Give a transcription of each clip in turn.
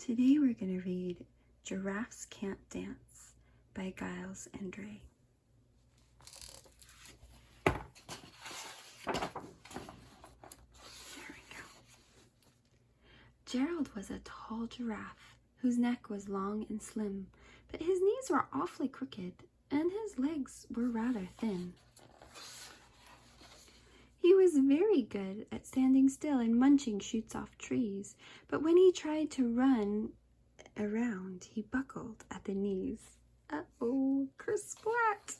Today we're going to read Giraffes Can't Dance by Giles and Ray. There we go. Gerald was a tall giraffe whose neck was long and slim, but his knees were awfully crooked and his legs were rather thin. He was very good at standing still and munching shoots off trees, but when he tried to run around, he buckled at the knees. Uh-oh, kersplat!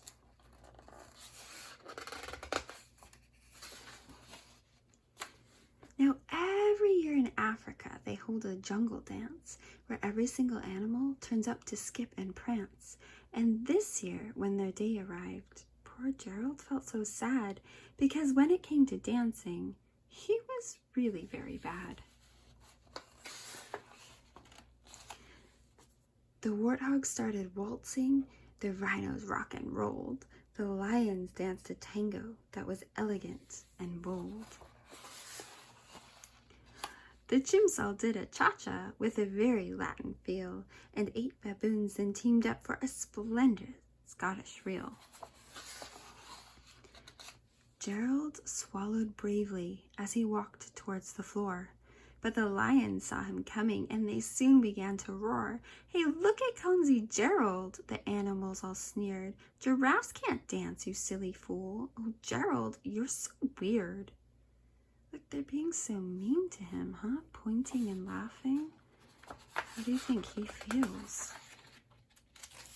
Now, every year in Africa, they hold a jungle dance where every single animal turns up to skip and prance. And this year, when their day arrived, poor Gerald felt so sad because when it came to dancing, he was really very bad. The warthogs started waltzing, the rhinos rock and rolled, the lions danced a tango that was elegant and bold. The chimps all did a cha-cha with a very Latin feel, and 8 baboons then teamed up for a splendid Scottish reel. Gerald swallowed bravely as he walked towards the floor, but the lions saw him coming and they soon began to roar. "Hey, look at clumsy Gerald," the animals all sneered. "Giraffes can't dance, you silly fool. Oh, Gerald, you're so weird." Look, they're being so mean to him, huh? Pointing and laughing. How do you think he feels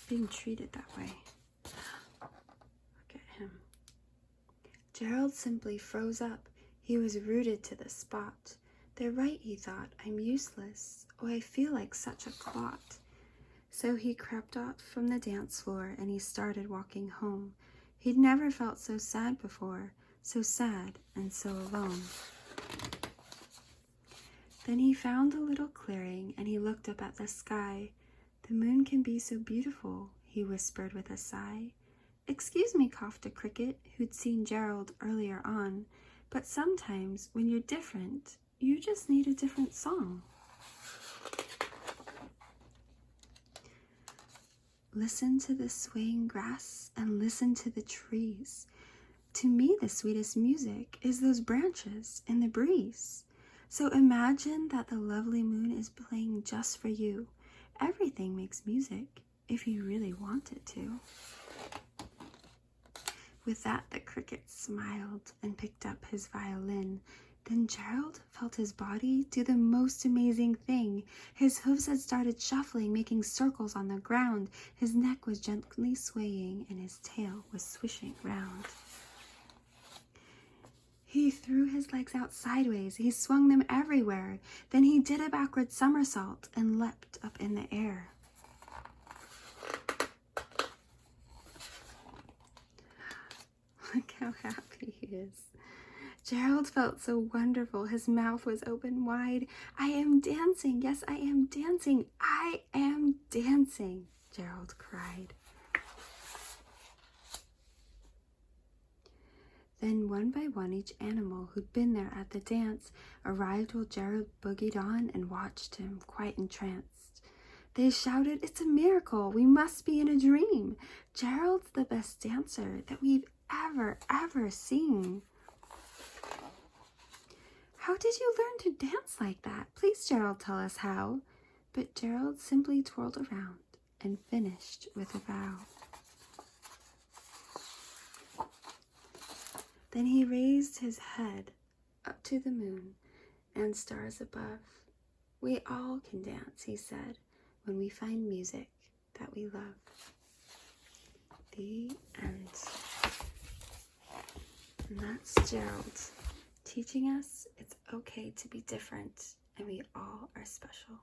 being treated that way? Look at him. Gerald simply froze up. He was rooted to the spot. "They're right," he thought. "I'm useless. Oh, I feel like such a clot." So he crept off from the dance floor and he started walking home. He'd never felt so sad before, so sad and so alone. Then he found a little clearing and he looked up at the sky. "The moon can be so beautiful," he whispered with a sigh. "Excuse me," coughed a cricket who'd seen Gerald earlier on, "but sometimes when you're different, you just need a different song." Listen to the swaying grass and listen to the trees. To me, the sweetest music is those branches in the breeze. So imagine that the lovely moon is playing just for you. Everything makes music if you really want it to. With that, the cricket smiled and picked up his violin. Then Gerald felt his body do the most amazing thing. His hooves had started shuffling, making circles on the ground. His neck was gently swaying and his tail was swishing round. He threw his legs out sideways. He swung them everywhere. Then he did a backward somersault and leapt up in the air. Look how happy he is. Gerald felt so wonderful. His mouth was open wide. "I am dancing. Yes, I am dancing. I am dancing," Gerald cried. Then one by one, each animal who'd been there at the dance arrived while Gerald boogied on and watched him, quite entranced. They shouted, "It's a miracle. We must be in a dream. Gerald's the best dancer that we've ever seen." "How did you learn to dance like that? Please, Gerald, tell us how." But Gerald simply twirled around and finished with a bow. Then he raised his head up to the moon and stars above. "We all can dance," he said, "when we find music that we love." The end. And that's Gerald teaching us it's okay to be different and we all are special.